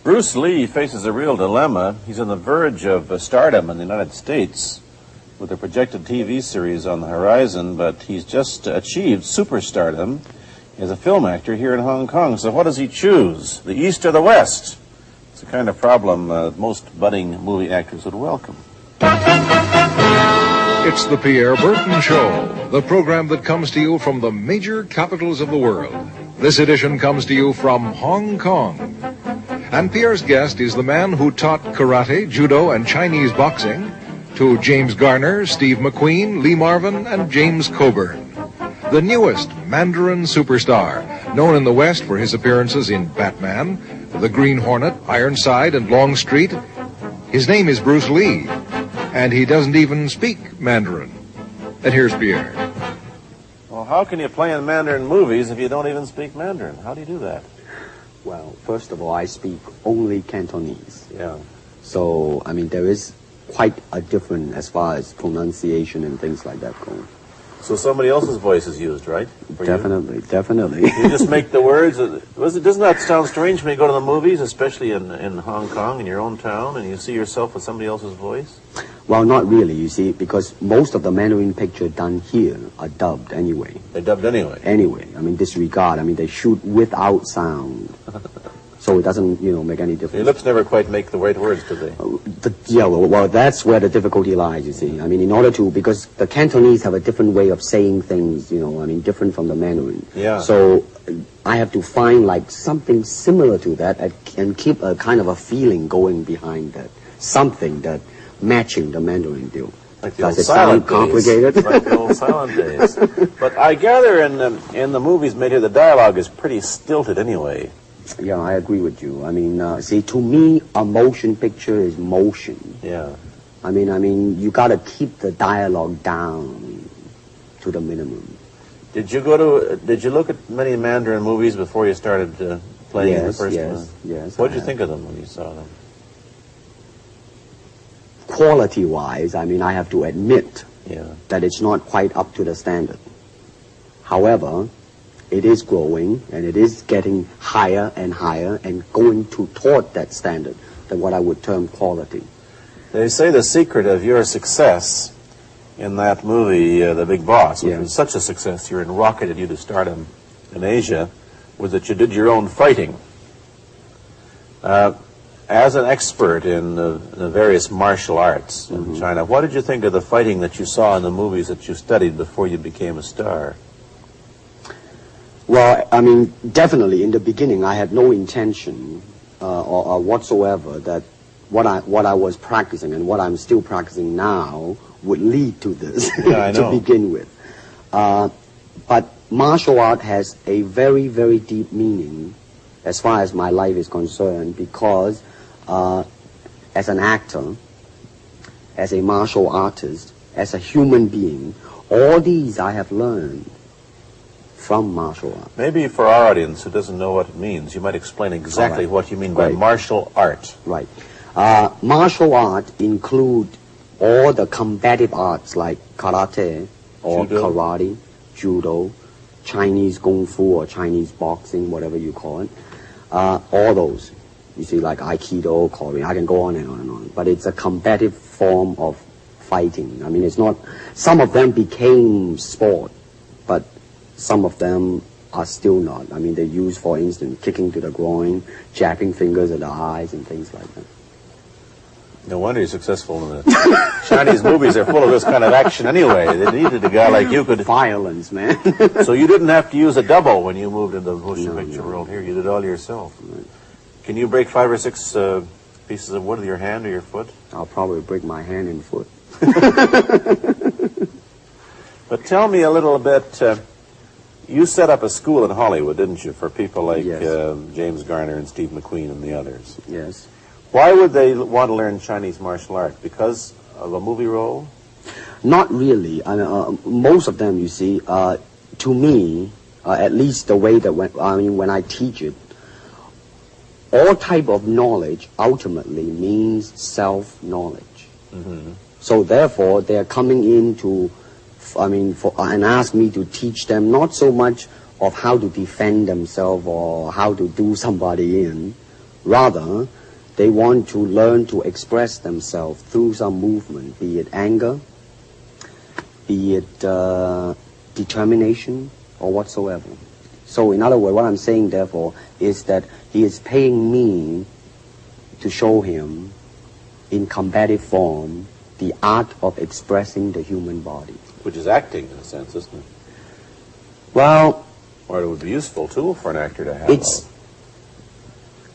Bruce Lee faces a real dilemma. He's on the verge of stardom in the United States with a projected TV series on the horizon, but he's just achieved superstardom as a film actor here in Hong Kong. So what does he choose, the East or the West? It's the kind of problem most budding movie actors would welcome. It's the Pierre Berton Show, the program that comes to you from the major capitals of the world. This edition comes to you from Hong Kong. And Pierre's guest is the man who taught karate, judo, and Chinese boxing to James Garner, Steve McQueen, Lee Marvin, and James Coburn. The newest Mandarin superstar, known in the West for his appearances in Batman, The Green Hornet, Ironside, and Longstreet. His name is Bruce Lee, and he doesn't even speak Mandarin. And here's Pierre. Well, how can you play in Mandarin movies if you don't even speak Mandarin? How do you do that? Well, first of all, I speak only Cantonese. Yeah. So, I mean, there is quite a difference as far as pronunciation and things like that go. So somebody else's voice is used, right? Definitely. You just make the words. Doesn't that sound strange when you go to the movies, especially in Hong Kong, in your own town, and you see yourself with somebody else's voice? Well, not really, you see, because most of the Mandarin pictures done here are dubbed anyway. They're dubbed anyway? Anyway. I mean, disregard. I mean, they shoot without sound. So it doesn't, make any difference. Your lips never quite make the right words, do they? Well, that's where the difficulty lies, you see. I mean, in order to, because the Cantonese have a different way of saying things, different from the Mandarin. Yeah. So I have to find, something similar to that and keep a kind of a feeling going behind that. Something that matching the Mandarin deal. Like the old silent complicated? Days. Like the old silent days. But I gather in the movies made here, the dialogue is pretty stilted anyway. Yeah, I agree with you. I mean, see, to me, a motion picture is motion. Yeah. I mean, you got to keep the dialogue down to the minimum. Did you look at many Mandarin movies before you started playing in the first one? Yes. What did you think of them when you saw them? Quality-wise, I mean, I have to admit that it's not quite up to the standard. However, it is growing, and it is getting higher and higher and going toward that standard, than what I would term quality. They say the secret of your success in that movie, The Big Boss, which was such a success here and rocketed you to stardom in Asia, was that you did your own fighting. As an expert in the various martial arts in China, what did you think of the fighting that you saw in the movies that you studied before you became a star? Well, I mean, definitely in the beginning, I had no intention or whatsoever that what I was practicing and what I'm still practicing now would lead to this to begin with. But martial art has a very, very deep meaning as far as my life is concerned, because as an actor, as a martial artist, as a human being, all these I have learned from martial art. Maybe for our audience who doesn't know what it means, you might explain exactly what you mean by martial art. Right. Martial art include all the combative arts like karate or karate, judo, Chinese kung fu or Chinese boxing, whatever you call it. All those. You see, like Aikido, Korean, I can go on and on and on. But it's a combative form of fighting. I mean, it's not, some of them became sport, but some of them are still not. I mean, they use, for instance, kicking to the groin, jabbing fingers at the eyes, and things like that. No wonder you're successful in the Chinese movies are full of this kind of action anyway. They needed a guy like you could... Violence, man. So you didn't have to use a double when you moved into the motion picture world here. You did it all yourself. Right. Can you break 5 or 6 pieces of wood with your hand or your foot? I'll probably break my hand and foot. But tell me a little bit... you set up a school in Hollywood, didn't you, for people like James Garner and Steve McQueen and the others? Yes. Why would they want to learn Chinese martial art? Because of a movie role? Not really. I mean, most of them, you see, to me, at least the way that when I teach it, all type of knowledge ultimately means self-knowledge. Mm-hmm. So therefore, they are coming in to, and ask me to teach them not so much of how to defend themselves or how to do somebody in, Rather, they want to learn to express themselves through some movement, be it anger, be it determination, or whatsoever. So in other words, what I'm saying, therefore, is that he is paying me to show him in combative form the art of expressing the human body. Which is acting, in a sense, isn't it? Well, Or it would be useful, too, for an actor to have. it's,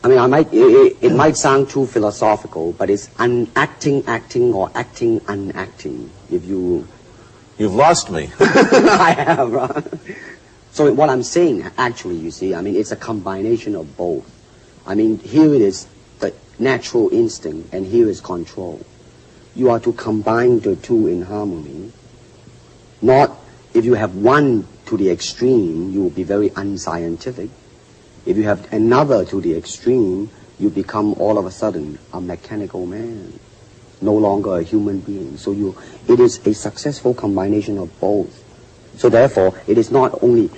I mean, it might sound too philosophical, but it's acting or acting unacting, if you... You've lost me. I have, right? So what I'm saying, actually, you see, I mean, it's a combination of both. I mean, here it is the natural instinct, and here is control. You are to combine the two in harmony. Not, if you have one to the extreme, you will be very unscientific. If you have another to the extreme, you become all of a sudden a mechanical man, no longer a human being. So it is a successful combination of both. So therefore, it is not only,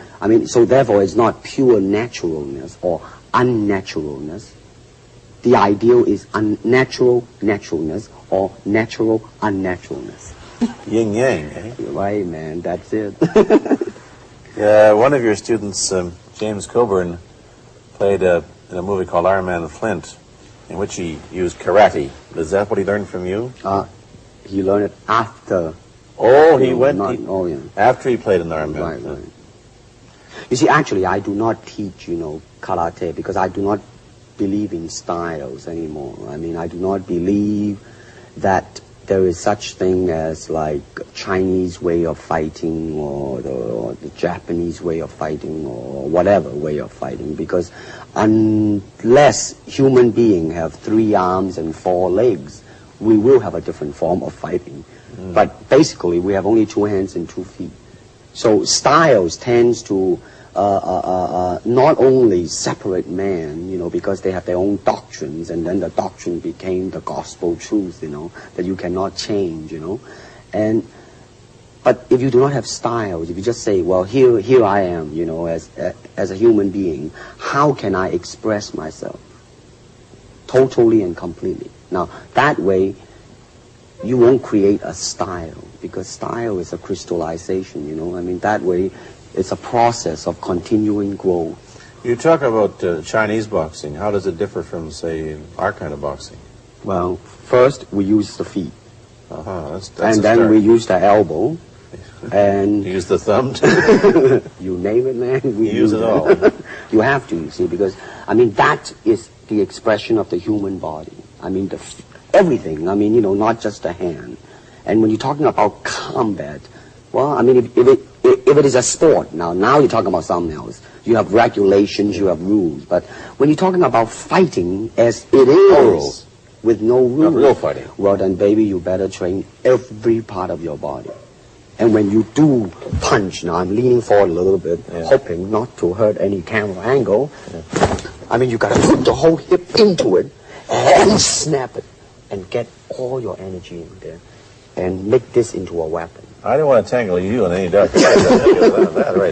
so therefore it's not pure naturalness or unnaturalness. The ideal is unnatural naturalness or natural unnaturalness. Yin yang, eh? Right, man, that's it. One of your students, James Coburn, played in a movie called Iron Man Flint, in which he used karate. Is that what he learned from you? He learned it after. Oh, yeah. After he played in Iron Man. Right, right. You see, actually, I do not teach, karate because I do not believe in styles anymore. I mean, I do not believe that there is such thing as like Chinese way of fighting or the Japanese way of fighting or whatever way of fighting, because unless human beings have 3 arms and 4 legs, we will have a different form of fighting. But basically, we have only 2 hands and 2 feet. So styles tends to not only separate man, because they have their own doctrines, and then the doctrine became the gospel truth, that you cannot change, But if you do not have styles, if you just say, well, here I am, as a human being, how can I express myself totally and completely? Now, that way, you won't create a style, because style is a crystallization, that way it's a process of continuing growth. You talk about Chinese boxing. How does it differ from, say, our kind of boxing? Well, first we use the feet. That's and then we use the elbow. And you use the thumb too? You name it, man. We use it all. You have to, you see, because, that is the expression of the human body. Everything, not just the hand. And when you're talking about combat, well, if it is a sport, now you're talking about something else. You have regulations, you have rules. But when you're talking about fighting as it is, with no rules, real fighting, well then, baby, you better train every part of your body. And when you do punch, now I'm leaning forward a little bit, hoping not to hurt any camera angle. You got to put the whole hip into it and snap it and get all your energy in there and make this into a weapon. I didn't want to tangle you in any dark. That right